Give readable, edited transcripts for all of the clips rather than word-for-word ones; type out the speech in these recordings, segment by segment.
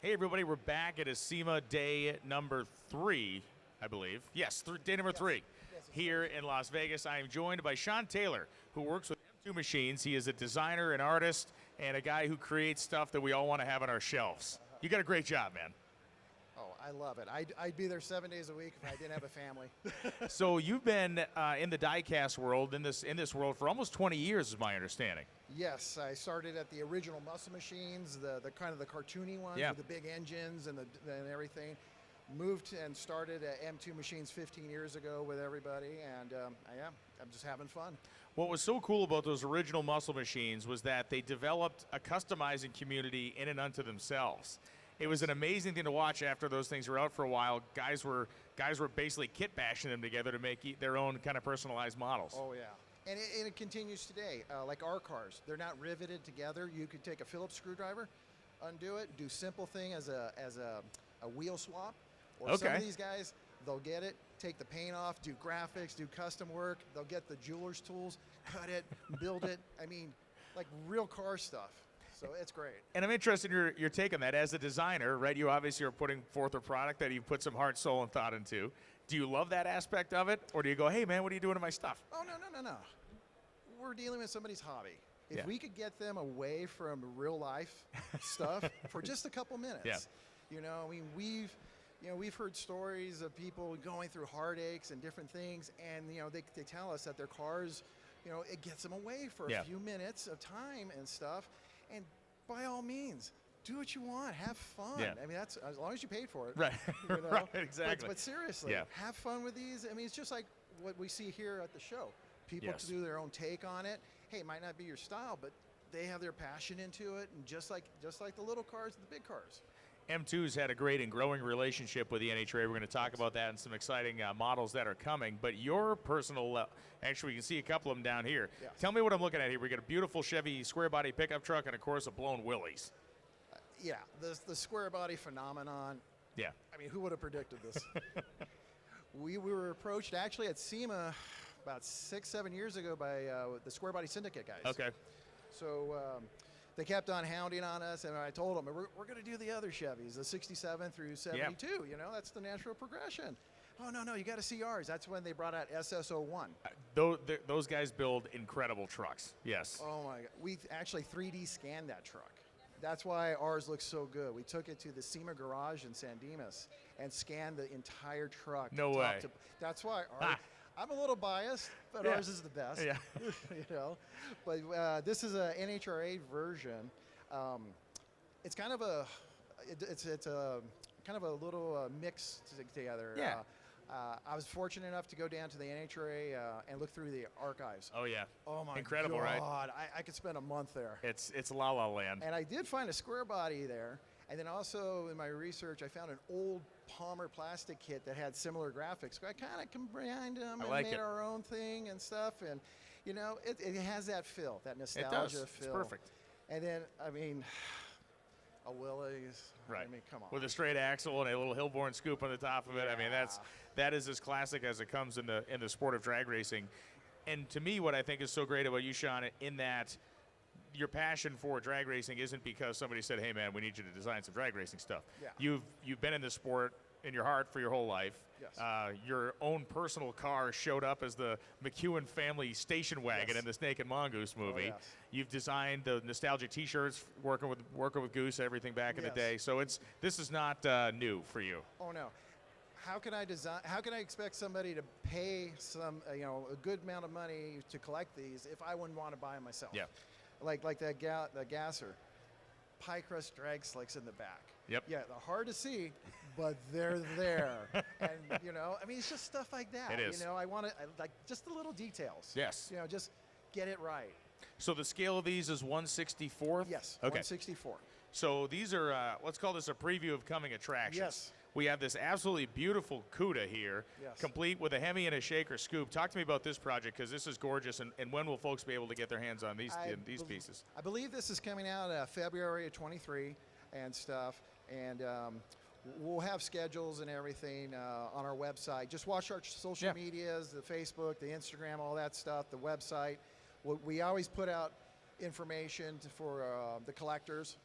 Hey, everybody, we're back at a Sema day number 3, I believe. Yes, day number 3 here in Las Vegas. I am joined by Sean Taylor, who works with M2 Machines. He is a designer, an artist, and a guy who creates stuff that we all want to have on our shelves. You got a great job, man. Oh, I love it. I'd be there 7 days a week if I didn't have a family. So you've been in the Diecast world, in this world, for almost 20 years, is my understanding. Yes, I started at the original muscle machines, the kind of the cartoony ones with the big engines and everything. Moved and started at M2 Machines 15 years ago with everybody, and I'm just having fun. What was so cool about those original muscle machines was that they developed a customizing community in and unto themselves. It was an amazing thing to watch after those things were out for a while. Guys were basically kit bashing them together to make their own kind of personalized models. Oh yeah, and it continues today. Like our cars, they're not riveted together. You could take a Phillips screwdriver, undo it, do simple thing as a wheel swap. Or some of these guys, they'll get it, take the paint off, do graphics, do custom work. They'll get the jeweler's tools, cut it, build it. I mean, like real car stuff. So it's great. And I'm interested in your take on that. As a designer, right, you obviously are putting forth a product that you've put some heart, soul, and thought into. Do you love that aspect of it? Or do you go, hey, man, what are you doing to my stuff? Oh, no. We're dealing with somebody's hobby. If we could get them away from real life stuff for just a couple minutes. You know, I mean, we've heard stories of people going through heartaches and different things, and they tell us that their cars, it gets them away for a few minutes of time and stuff. And by all means, do what you want, have fun. I mean, that's as long as you paid for it. Right, right, exactly. But seriously, have fun with these. I mean, it's just like what we see here at the show. People do their own take on it. Hey, it might not be your style, but they have their passion into it, and just like the little cars and the big cars. M2's had a great and growing relationship with the NHRA. We're going to talk about that and some exciting models that are coming. But your personal, actually, you can see a couple of them down here. Tell me what I'm looking at here. We got a beautiful Chevy square body pickup truck and, of course, a blown Willys. The square body phenomenon. Yeah. I mean, who would have predicted this? we were approached actually at Sema about 6-7 years ago by the Square Body Syndicate guys. Okay. So they kept on hounding on us, and I told them, we're going to do the other Chevys, the 67 through 72. That's the natural progression. Oh, no, you got to see ours. That's when they brought out SS01. Those guys build incredible trucks. Yes. Oh, my God. We actually 3D scanned that truck. That's why ours looks so good. We took it to the Sema garage in San Dimas and scanned the entire truck. No way. That's why I'm a little biased, but ours is the best. Yeah. But this is a NHRA version. It's kind of a kind of a little mix together. Yeah. I was fortunate enough to go down to the NHRA and look through the archives. Oh yeah. Oh my Incredible, God. right? I could spend a month there. It's La La Land. And I did find a square body there. And then also in my research, I found an old Palmer plastic kit that had similar graphics. So I kind of combined them and made our own thing and stuff. And, it has that feel, that nostalgia feel. It's perfect. And then, I mean, a Willys. Right. I mean, come on. With a straight axle and a little Hillborn scoop on the top of it. I mean, that is as classic as it comes in the sport of drag racing. And to me, what I think is so great about you, Sean, in that your passion for drag racing isn't because somebody said, hey, man, we need you to design some drag racing stuff. Yeah. You've been in this sport in your heart for your whole life. Yes. Your own personal car showed up as the McEwen family station wagon in the Snake and Mongoose movie. Oh, yes. You've designed the nostalgic T-shirts, working with Goose, everything back in the day. So this is not new for you. Oh no. How can I expect somebody to pay a good amount of money to collect these if I wouldn't want to buy them myself? Yeah. Like that gasser, pie crust drag slicks in the back. Yep. Yeah, they're hard to see, but they're there. And I mean, it's just stuff like that. It is. I want to like just the little details. Yes. Just get it right. So the scale of these is 1/64th? Yes. Okay. 1/64. So these are, let's call this a preview of coming attractions. Yes. We have this absolutely beautiful CUDA here, complete with a Hemi and a shaker scoop. Talk to me about this project, because this is gorgeous, and when will folks be able to get their hands on these pieces? I believe this is coming out February of 23 and stuff, and we'll have schedules and everything on our website. Just watch our social medias, the Facebook, the Instagram, all that stuff, the website. We always put out information for the collectors.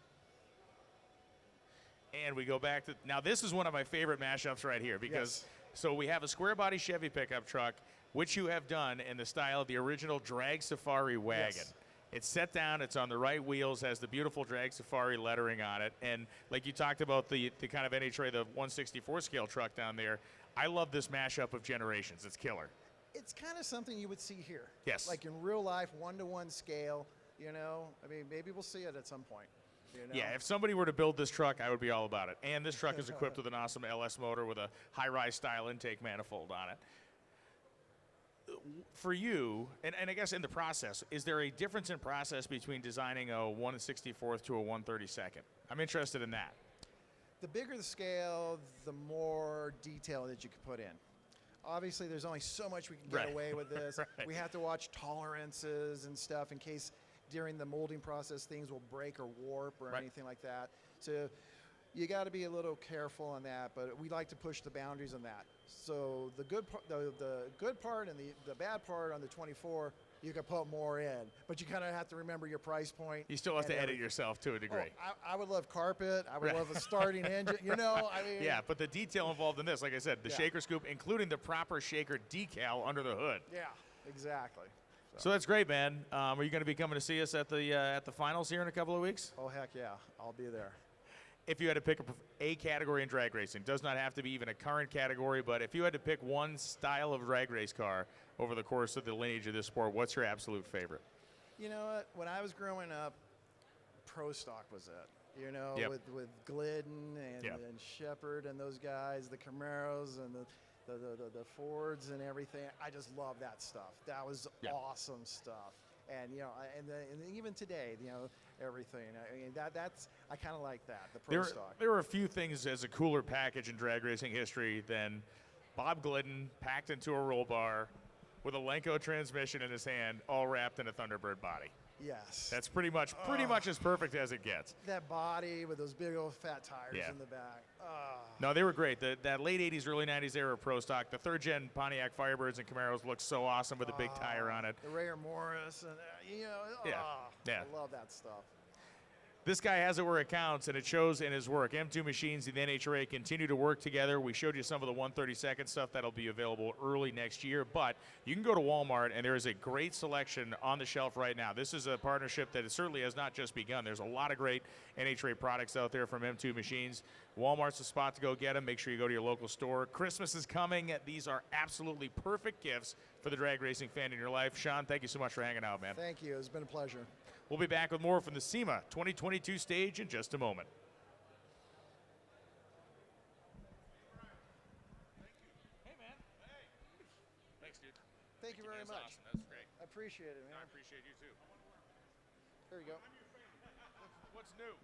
And we go back to, now this is one of my favorite mashups right here because, so we have a square body Chevy pickup truck, which you have done in the style of the original Drag Safari wagon. Yes. It's set down, it's on the right wheels, has the beautiful Drag Safari lettering on it. And like you talked about the kind of NHRA, the 164 scale truck down there, I love this mashup of generations. It's killer. It's kind of something you would see here. Yes. Like in real life, 1-to-1 scale, you know. I mean, maybe we'll see it at some point. You know? Yeah, if somebody were to build this truck, I would be all about it. And this truck is equipped with an awesome LS motor with a high-rise style intake manifold on it. For you, and I guess in the process, is there a difference in process between designing a 1/64th to a 1/32nd? I'm interested in that. The bigger the scale, the more detail that you can put in. Obviously, there's only so much we can get away with this. We have to watch tolerances and stuff in case during the molding process things will break or warp or anything like that. So you got to be a little careful on that, but we like to push the boundaries on that. So the good part and the bad part on the 24, you can put more in, but you kind of have to remember your price point. You still have to edit yourself to a degree. Oh, I would love carpet. I would love a starting engine. You know, I mean. Yeah, but the detail involved in this, like I said, the shaker scoop, including the proper shaker decal under the hood. Yeah, exactly. So that's great, man. Are you going to be coming to see us at the finals here in a couple of weeks? Oh, heck yeah. I'll be there. If you had to pick a category in drag racing, does not have to be even a current category, but if you had to pick one style of drag race car over the course of the lineage of this sport, what's your absolute favorite? You know what? When I was growing up, Pro Stock was it. You know, with Glidden and Shepard and those guys, the Camaros and the Fords and everything. I just love that stuff. That was awesome stuff. And you know, and even today, you know, everything. I mean, that's I kind of like that. The Pro Stock. There were a few things as a cooler package in drag racing history than Bob Glidden packed into a roll bar with a Lenko transmission in his hand, all wrapped in a Thunderbird body. Yes. That's pretty much as perfect as it gets. That body with those big old fat tires in the back. No, they were great. That late 80s, early 90s era Pro Stock, the third gen Pontiac Firebirds and Camaros looked so awesome with a big tire on it. The Ray Morris, and you know, I love that stuff. This guy has it where it counts, and it shows in his work. M2 Machines and the NHRA continue to work together. We showed you some of the 1/32nd stuff that'll be available early next year, but you can go to Walmart, and there is a great selection on the shelf right now. This is a partnership that certainly has not just begun. There's a lot of great NHRA products out there from M2 Machines. Walmart's the spot to go get them. Make sure you go to your local store. Christmas is coming. These are absolutely perfect gifts for the drag racing fan in your life. Sean, thank you so much for hanging out, man. Thank you. It's been a pleasure. We'll be back with more from the Sema 2022 stage in just a moment. Thank you. Hey, man. Hey. Thanks, dude. Thank you very much. Awesome. That's great. I appreciate it, man. I appreciate you, too. There you go. What's new?